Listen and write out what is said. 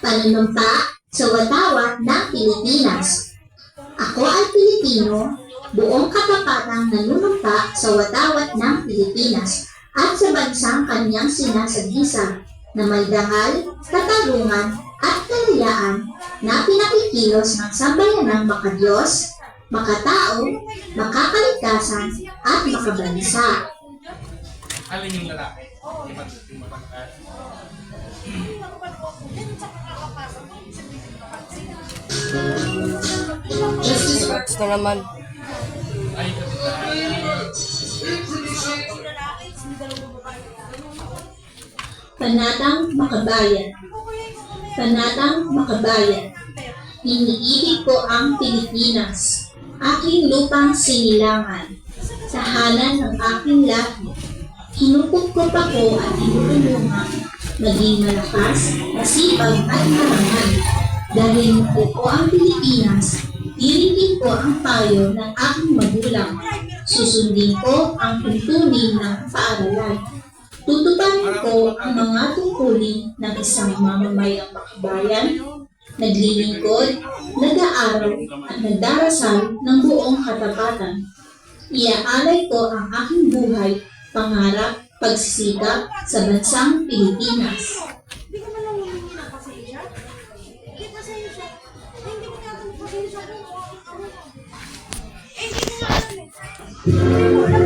Panunumpa sa watawat ng Pilipinas. Ako ay Pilipino, buong katapatang nanunumpa sa watawat ng Pilipinas at sa bansang kanyang sinasagisa na may dangal, katarungan at kalayaan na pinakikilos ng sambayanang makadiyos, makatao, makakaligtasan at makabansa. Alin yung lalaki? Gusto naman. Panatang Makabayan. Panatang Makabayan. Iniibig ko ang Pilipinas, aking lupang sinilangan, tahanan ng aking lahi. Kinukupkup ako at tinutulungan, maging malakas, masipag at marangal. Dahil mahal ko ang Pilipinas, tiringin ko ang payo ng aking magulang. Susundin ko ang tuntunin ng paaralan. Tutuparin ko ang mga tungkulin ng isang mamamayang makabayan, naglilingkod, nag-aaral at nagdarasal ng buong katapatan. Iaalay ko ang aking buhay, pangarap, pagsisikap sa bansang Pilipinas. Hindi ka man lang humingi ng pasensya. Hindi pasensya. Hindi ko nga pasensya kung hindi ko nga